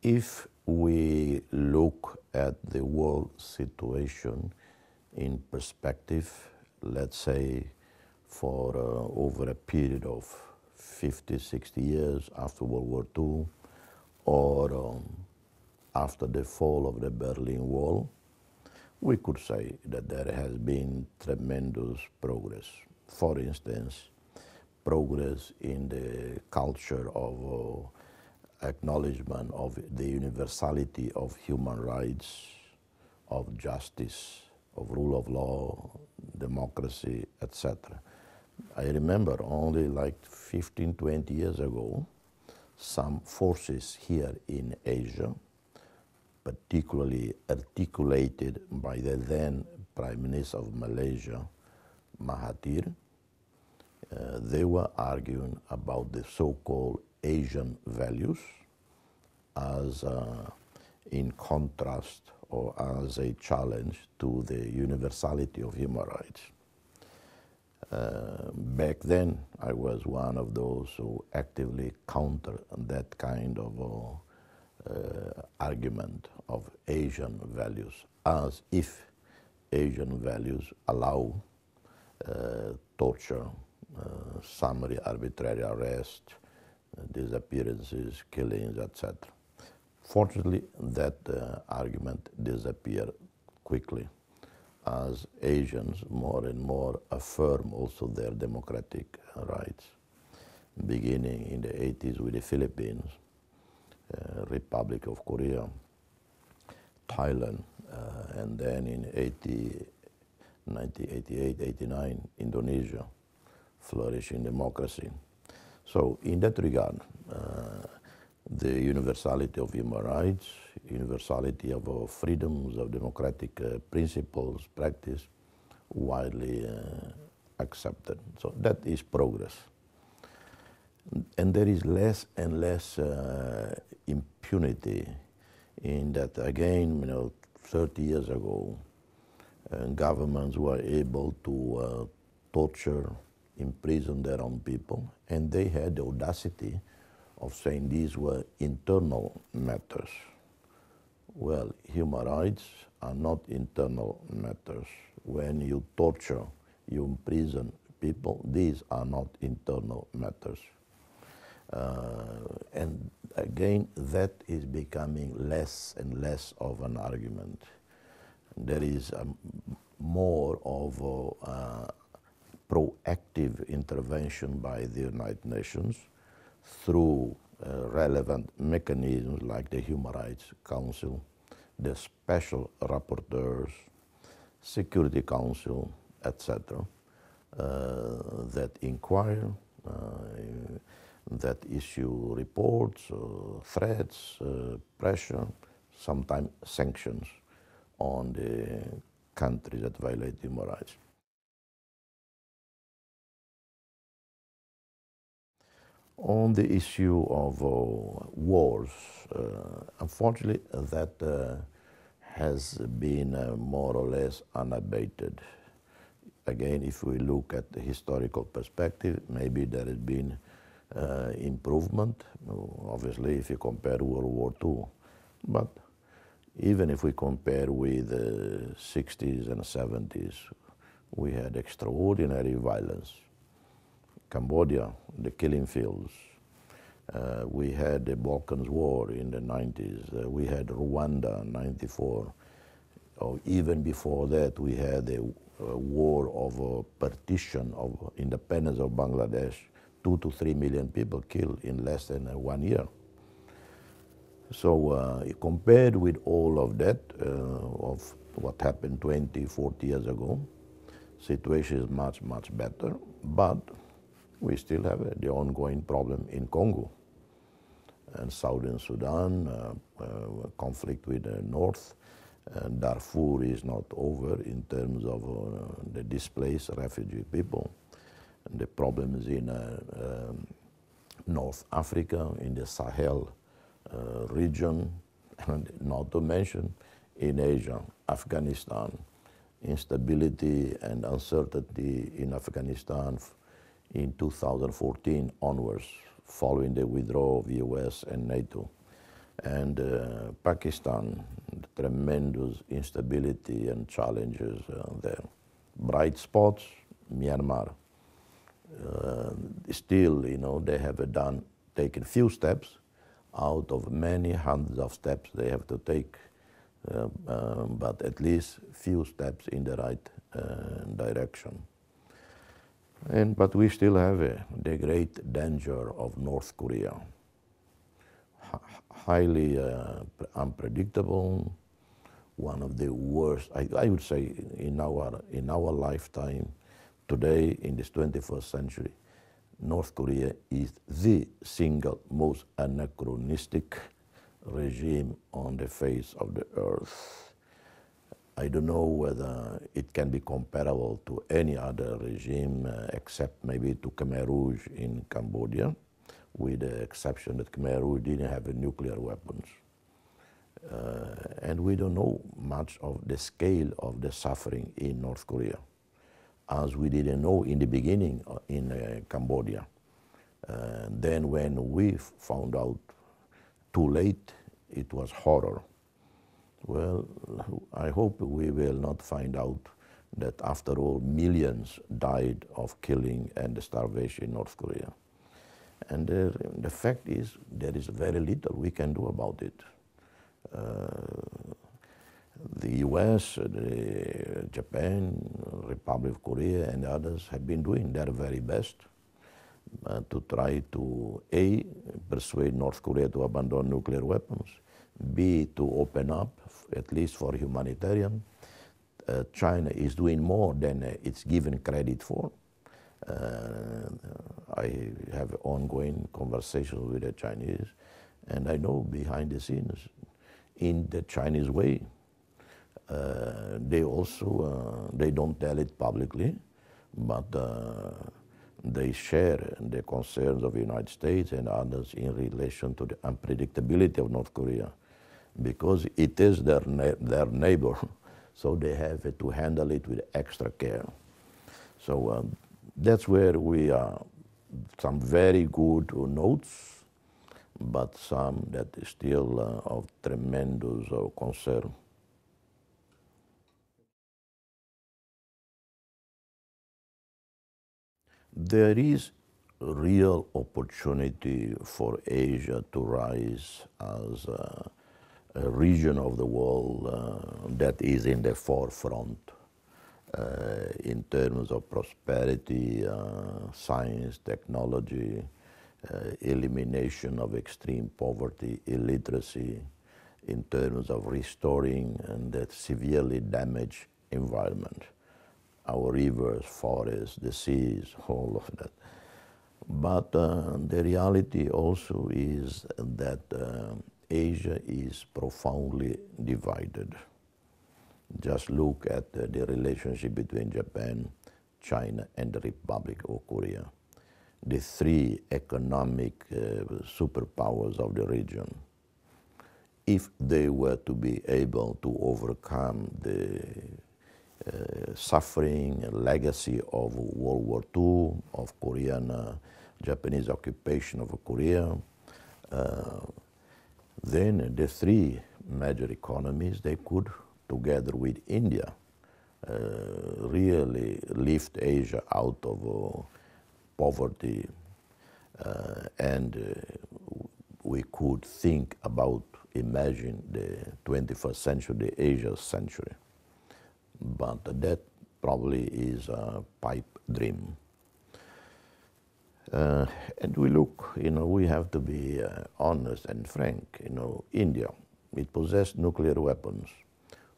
If we look at the world situation in perspective, let's say for over a period of 50, 60 years after World War II, or after the fall of the Berlin Wall, we could say that there has been tremendous progress. For instance, progress in the culture of acknowledgement of the universality of human rights, of justice, of rule of law, democracy, etc. I remember only like 15, 20 years ago, some forces here in Asia, particularly articulated by the then Prime Minister of Malaysia, Mahathir, they were arguing about the so-called Asian values as in contrast or as a challenge to the universality of human rights. Back then, I was one of those who actively countered that kind of argument of Asian values, as if Asian values allow torture, summary arbitrary arrest, disappearances, killings, etc. Fortunately, that argument disappeared quickly as Asians more and more affirm also their democratic rights, beginning in the 80s with the Philippines, Republic of Korea, Thailand, and then in 1988, 89, Indonesia, flourishing democracy. So in that regard, the universality of human rights, universality of freedoms, of democratic principles, practice, widely accepted. So that is progress. And there is less and less impunity in that, again, 30 years ago, governments were able to torture, imprison their own people, and they had the audacity of saying these were internal matters. Well, human rights are not internal matters. When you torture, you imprison people, these are not internal matters. And again, that is becoming less and less of an argument. There is more of proactive intervention by the United Nations through relevant mechanisms like the Human Rights Council, the special rapporteurs, Security Council, etc., that inquire, that issue reports, threats, pressure, sometimes sanctions on the countries that violate human rights. On the issue of wars, unfortunately, that has been more or less unabated. Again, if we look at the historical perspective, maybe there has been improvement, obviously, if you compare World War II. But even if we compare with the 60s and 70s, we had extraordinary violence. Cambodia, the killing fields. We had the Balkans War in the 90s. We had Rwanda in 94. Or even before that, we had a war of partition of independence of Bangladesh. 2 to 3 million people killed in less than 1 year. So compared with all of that, of what happened 20, 40 years ago, situation is much, much better. But we still have the ongoing problem in Congo and Southern Sudan, conflict with the north. Darfur is not over in terms of the displaced refugee people. And the problems in North Africa, in the Sahel region, and not to mention in Asia, Afghanistan, instability and uncertainty in Afghanistan in 2014 onwards, following the withdrawal of the US and NATO. And Pakistan, tremendous instability and challenges there. Bright spots, Myanmar. Still, they have taken few steps out of many hundreds of steps they have to take, but at least few steps in the right direction. But we still have the great danger of North Korea. Highly unpredictable, one of the worst, I would say, in our lifetime, today in this 21st century. North Korea is the single most anachronistic regime on the face of the earth. I don't know whether it can be comparable to any other regime except maybe to Khmer Rouge in Cambodia, with the exception that Khmer Rouge didn't have nuclear weapons. And we don't know much of the scale of the suffering in North Korea, as we didn't know in the beginning in Cambodia. Then when we found out too late, it was horror. Well, I hope we will not find out that after all millions died of killing and starvation in North Korea. And the fact is there is very little we can do about it. The US, Japan, Republic of Korea and others have been doing their very best to try to A, persuade North Korea to abandon nuclear weapons, B, to open up, at least for humanitarian. China is doing more than it's given credit for. I have ongoing conversations with the Chinese, and I know behind the scenes, in the Chinese way, they also, they don't tell it publicly, but they share the concerns of the United States and others in relation to the unpredictability of North Korea, because it is their neighbor, so they have to handle it with extra care. So that's where we are. Some very good notes, but some that is still of tremendous concern. There is real opportunity for Asia to rise as a region of the world that is in the forefront in terms of prosperity, science, technology, elimination of extreme poverty, illiteracy, in terms of restoring that severely damaged environment. Our rivers, forests, the seas, all of that. But the reality also is that Asia is profoundly divided. Just look at the relationship between Japan, China, and the Republic of Korea, the three economic superpowers of the region. If they were to be able to overcome the suffering and legacy of World War II, of Korean, Japanese occupation of Korea, then the three major economies, they could, together with India, really lift Asia out of poverty, and we could think about, imagine the 21st century, the Asia century. But that probably is a pipe dream. And we look, we have to be honest and frank. India, it possesses nuclear weapons,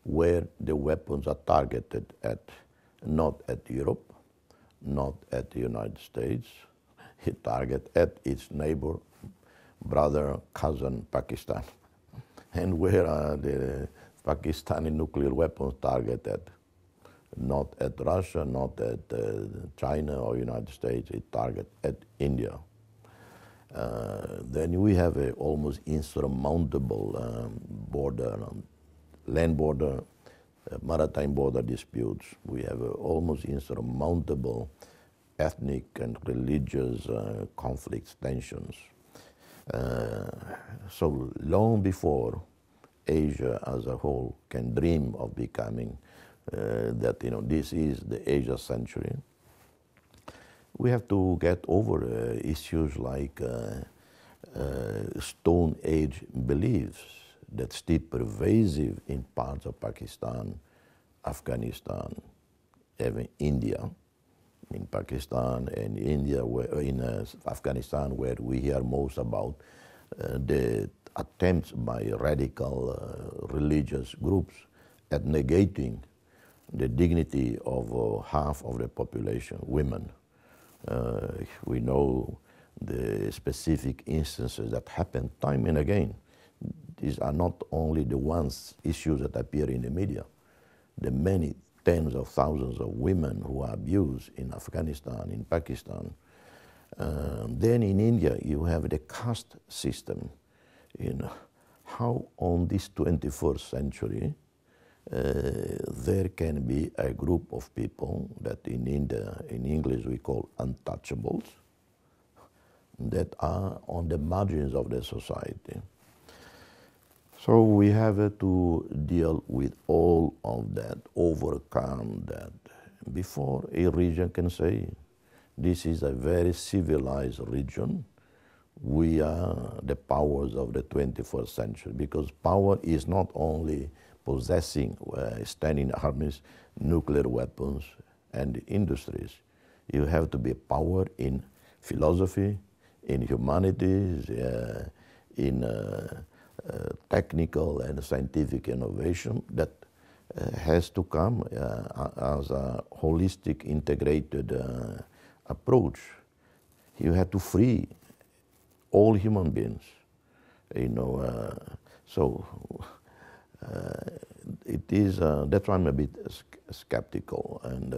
where the weapons are targeted at, not at Europe, not at the United States, it targets at its neighbor, brother, cousin, Pakistan. And where are the Pakistani nuclear weapons targeted? Not at Russia, not at China or United States, it targets at India. Then we have an almost insurmountable border, land border, maritime border disputes. We have almost insurmountable ethnic and religious conflicts, tensions. Uh, so long before Asia as a whole can dream of becoming that, this is the Asia century, we have to get over issues like Stone Age beliefs that still pervasive in parts of Pakistan, Afghanistan, even India. In Pakistan and India, in Afghanistan, where we hear most about the attempts by radical religious groups at negating the dignity of half of the population, women. We know the specific instances that happen time and again. These are not only the issues that appear in the media. The many tens of thousands of women who are abused in Afghanistan, in Pakistan. Then in India, you have the caste system. How on this 21st century, there can be a group of people that in India, in English we call untouchables, that are on the margins of the society. So we have to deal with all of that, overcome that, before a region can say, this is a very civilized region. We are the powers of the 21st century, because power is not only possessing standing armies, nuclear weapons, and industries. You have to be a power in philosophy, in humanities, in technical and scientific innovation that has to come as a holistic, integrated approach. You have to free all human beings, so it is, that's why I'm a bit skeptical. And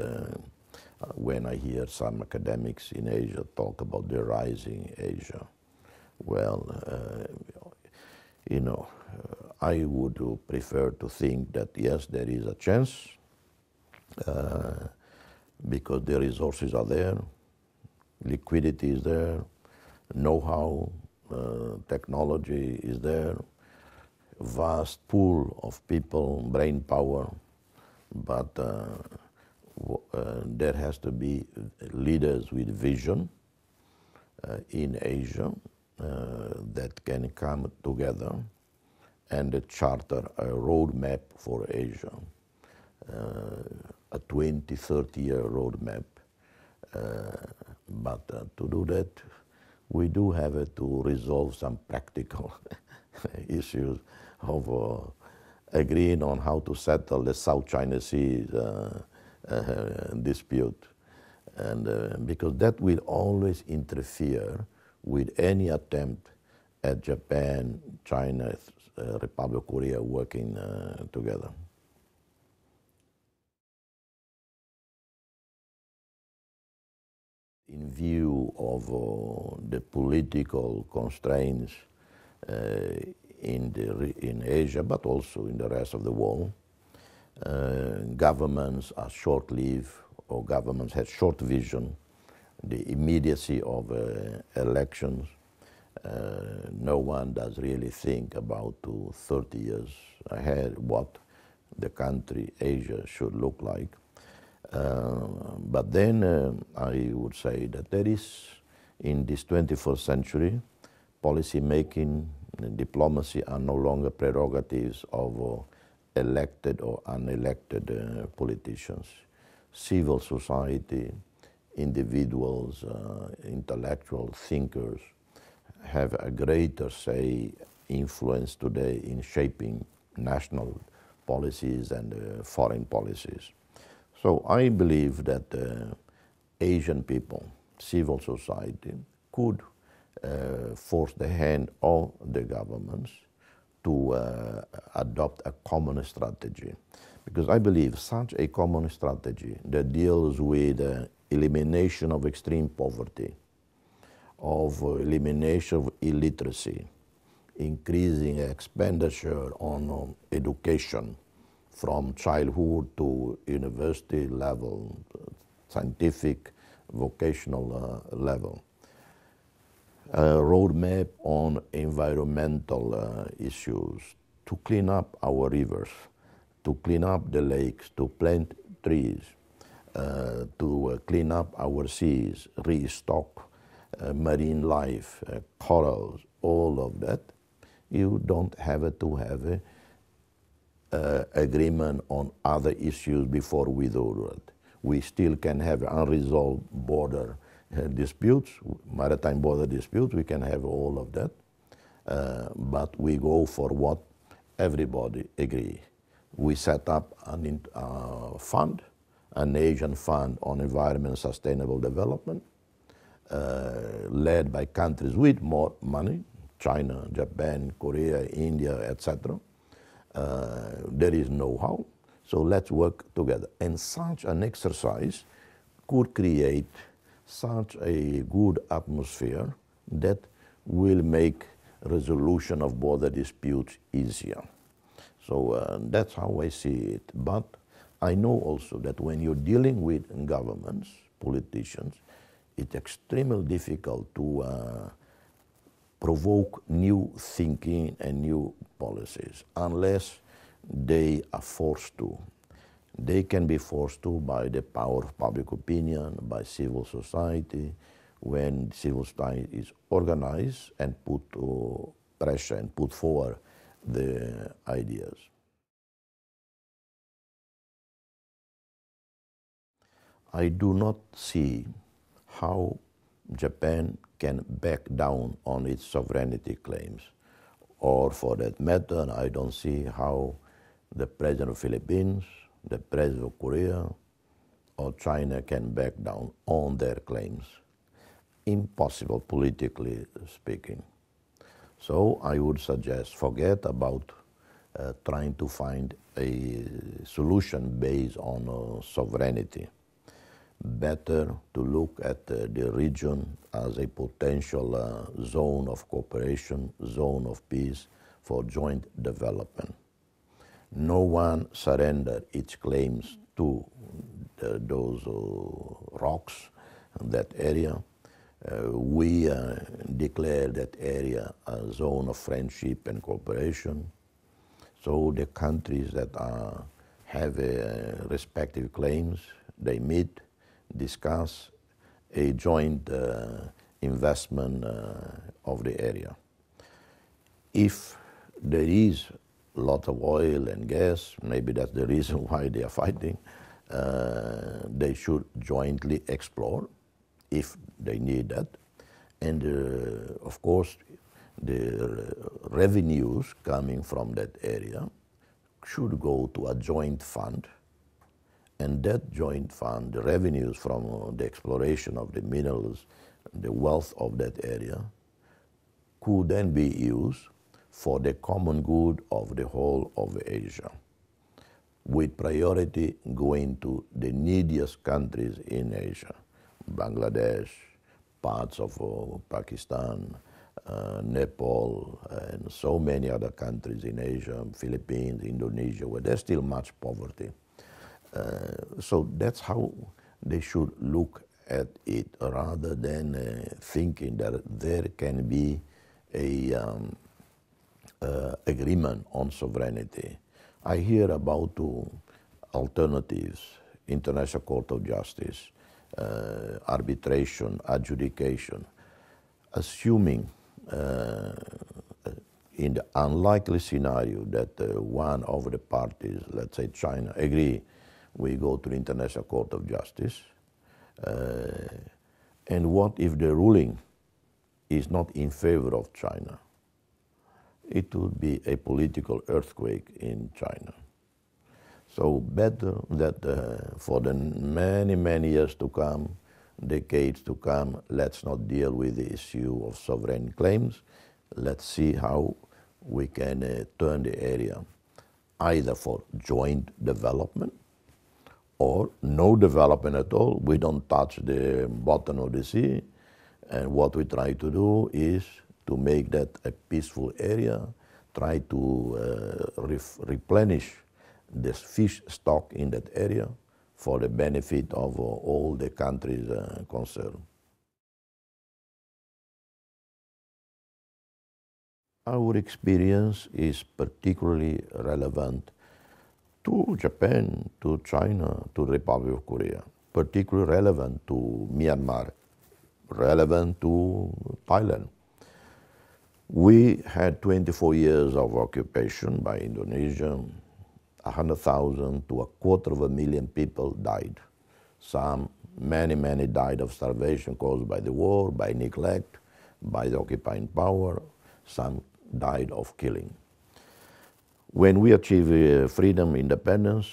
when I hear some academics in Asia talk about the rising Asia, well, I would prefer to think that yes, there is a chance because the resources are there, liquidity is there, know-how, technology is there, vast pool of people, brain power, but there has to be leaders with vision in Asia that can come together and charter a roadmap for Asia, a 20, 30-year roadmap. But to do that, we do have to resolve some practical issues of agreeing on how to settle the South China Sea dispute. And because that will always interfere with any attempt at Japan, China, Republic of Korea working together. In view of the political constraints in Asia, but also in the rest of the world, governments are short-lived, or governments have short vision, the immediacy of elections. No one does really think about 30 years ahead what the country, Asia, should look like. But then I would say that there is, in this 21st century, policy making and diplomacy are no longer prerogatives of elected or unelected politicians. Civil society, individuals, intellectual thinkers have a greater say, influence today in shaping national policies and foreign policies. So I believe that Asian people, civil society, could force the hand of the governments to adopt a common strategy. Because I believe such a common strategy that deals with elimination of extreme poverty, of elimination of illiteracy, increasing expenditure on education from childhood to university level, scientific, vocational level. a roadmap on environmental issues, to clean up our rivers, to clean up the lakes, to plant trees, to clean up our seas, restock marine life, corals, all of that. You don't have to have a agreement on other issues before we do it. We still can have unresolved border disputes, maritime border disputes, we can have all of that. But we go for what everybody agree. We set up a fund, an Asian fund on environment and sustainable development, led by countries with more money, China, Japan, Korea, India, etc. There is know-how, so let's work together. And such an exercise could create such a good atmosphere that will make resolution of border disputes easier. So that's how I see it. But I know also that when you're dealing with governments, politicians, it's extremely difficult to provoke new thinking and new policies unless they are forced to. They can be forced to by the power of public opinion, by civil society, when civil society is organized and put pressure and put forward the ideas. I do not see how Japan can back down on its sovereignty claims. Or for that matter, I don't see how the President of the Philippines, the President of Korea, or China can back down on their claims. Impossible, politically speaking. So I would suggest forget about trying to find a solution based on sovereignty. Better to look at the region as a potential zone of cooperation, zone of peace for joint development. No one surrender its claims to those rocks, that area. We declare that area a zone of friendship and cooperation. So the countries that have respective claims, they meet, discuss a joint investment of the area. If there is a lot of oil and gas, maybe that's the reason why they are fighting, they should jointly explore if they need that. And of course, the revenues coming from that area should go to a joint fund. And that joint fund, the revenues from the exploration of the minerals, the wealth of that area, could then be used for the common good of the whole of Asia, with priority going to the neediest countries in Asia, Bangladesh, parts of Pakistan, Nepal, and so many other countries in Asia, Philippines, Indonesia, where there's still much poverty. So that's how they should look at it, rather than thinking that there can be a agreement on sovereignty. I hear about alternatives, International Court of Justice, arbitration, adjudication, assuming in the unlikely scenario that one of the parties, let's say China, agree, we go to the International Court of Justice. And what if the ruling is not in favor of China? It would be a political earthquake in China. So better that for the many, many years to come, decades to come, let's not deal with the issue of sovereign claims. Let's see how we can turn the area either for joint development or no development at all. We don't touch the bottom of the sea. And what we try to do is to make that a peaceful area, try to replenish the fish stock in that area for the benefit of all the countries concerned. Our experience is particularly relevant to Japan, to China, to the Republic of Korea, particularly relevant to Myanmar, relevant to Thailand. We had 24 years of occupation by Indonesia. 100,000 to 250,000 people died. Many died of starvation caused by the war, by neglect, by the occupying power. Some died of killing. When we achieved freedom, independence,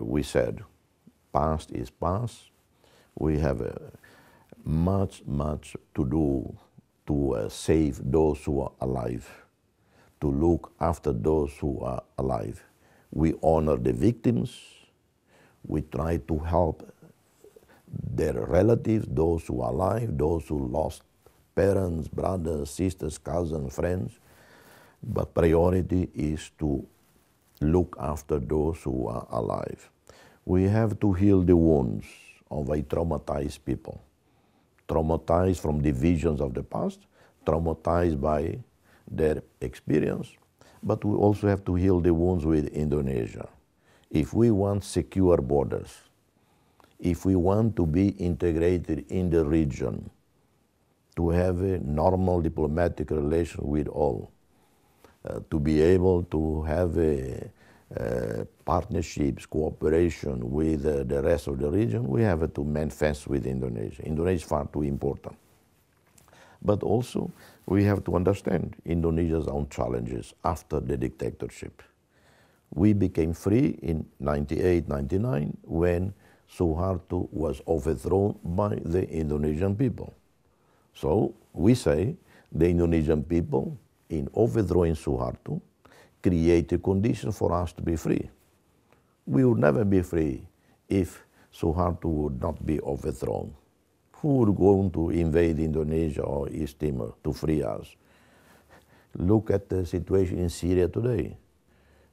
we said, past is past. We have much to do to save those who are alive, to look after those who are alive. We honor the victims. We try to help their relatives, those who are alive, those who lost parents, brothers, sisters, cousins, friends. But priority is to look after those who are alive. We have to heal the wounds of a traumatized people, traumatized from the visions of the past, traumatized by their experience, but we also have to heal the wounds with Indonesia. If we want secure borders, if we want to be integrated in the region, to have a normal diplomatic relation with all, to be able to have partnerships, cooperation with the rest of the region, we have to manifest with Indonesia. Indonesia is far too important. But also, we have to understand Indonesia's own challenges after the dictatorship. We became free in 98, 99 when Suharto was overthrown by the Indonesian people. So we say the Indonesian people, in overthrowing Suharto, created conditions for us to be free. We would never be free if Suharto would not be overthrown. Who would go to invade Indonesia or East Timor to free us? Look at the situation in Syria today.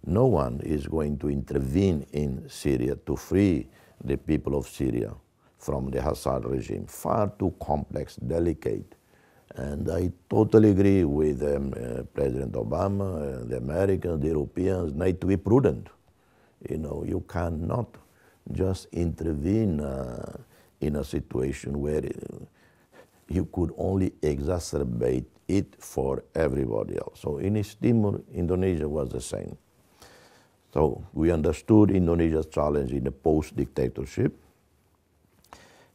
No one is going to intervene in Syria to free the people of Syria from the Assad regime. Far too complex, delicate. And I totally agree with President Obama, the Americans, the Europeans, need to be prudent. You know, you cannot just intervene in a situation where you could only exacerbate it for everybody else. So in East Timor, Indonesia was the same. So we understood Indonesia's challenge in the post-dictatorship.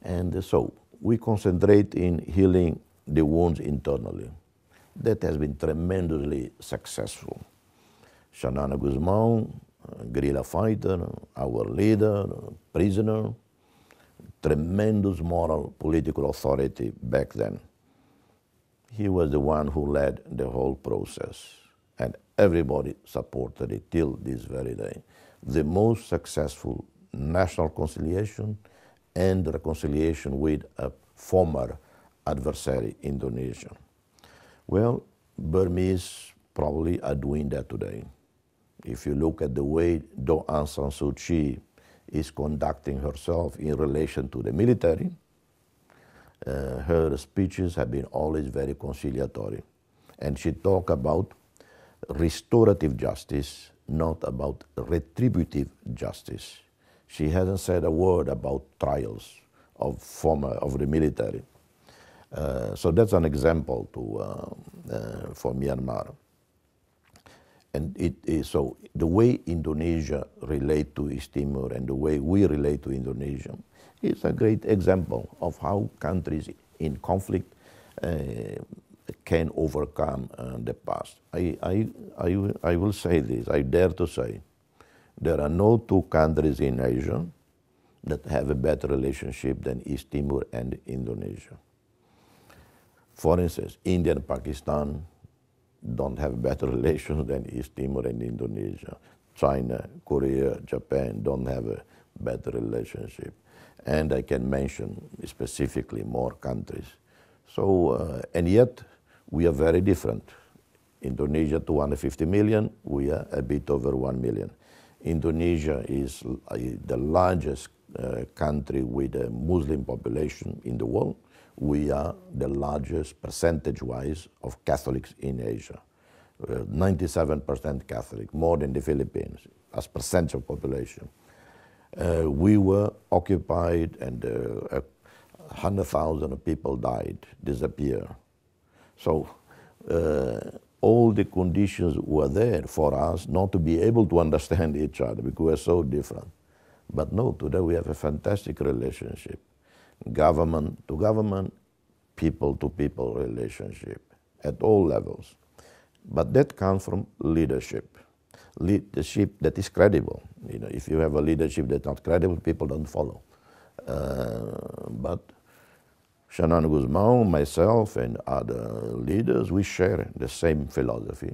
And so we concentrate in healing the wounds internally. That has been tremendously successful. Xanana Guzmán, guerrilla fighter, our leader, prisoner, tremendous moral political authority back then. He was the one who led the whole process, and everybody supported it till this very day. The most successful national reconciliation and reconciliation with a former adversary, Indonesia. Well, Burmese probably are doing that today. If you look at the way Aung San Suu Kyi is conducting herself in relation to the military, her speeches have been always very conciliatory. And she talked about restorative justice, not about retributive justice. She hasn't said a word about trials of the military. So that's an example for Myanmar. And it is so the way Indonesia relate to East Timor and the way we relate to Indonesia is a great example of how countries in conflict can overcome the past. I will say this, I dare to say, there are no two countries in Asia that have a better relationship than East Timor and Indonesia. For instance, India and Pakistan don't have better relations than East Timor and Indonesia. China, Korea, Japan don't have a better relationship. And I can mention specifically more countries. So, and yet we are very different. Indonesia, 250 million, we are a bit over 1 million. Indonesia is the largest country with a Muslim population in the world. We are the largest percentage-wise of Catholics in Asia. 97% Catholic, more than the Philippines as percentage of population. We were occupied and 100,000 people died, disappeared. So all the conditions were there for us not to be able to understand each other because we're so different. But no, today we have a fantastic relationship. Government to government, people to people relationship at all levels. But that comes from leadership. Leadership that is credible. You know, if you have a leadership that's not credible, people don't follow. But Shannon Guzmão, myself, and other leaders, we share the same philosophy.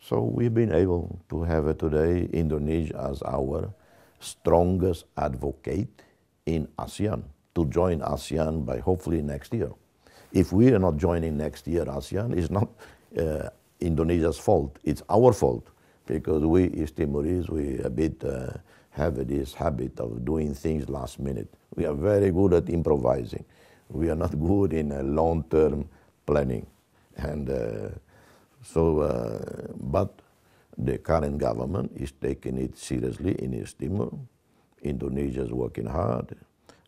So we've been able to have today Indonesia as our strongest advocate in ASEAN, to join ASEAN by hopefully next year. If we are not joining next year ASEAN, it's not Indonesia's fault, it's our fault, because we East Timorese, we a bit have this habit of doing things last minute. We are very good at improvising. We are not good in long-term planning. And but the current government is taking it seriously in East Timor. Indonesia is working hard.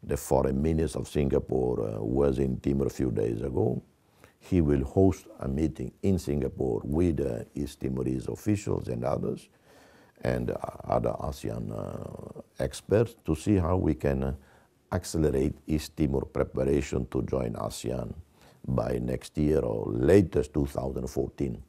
The foreign minister of Singapore was in Timor a few days ago. He will host a meeting in Singapore with East Timorese officials and others, and other ASEAN experts to see how we can accelerate East Timor preparation to join ASEAN by next year or latest 2014.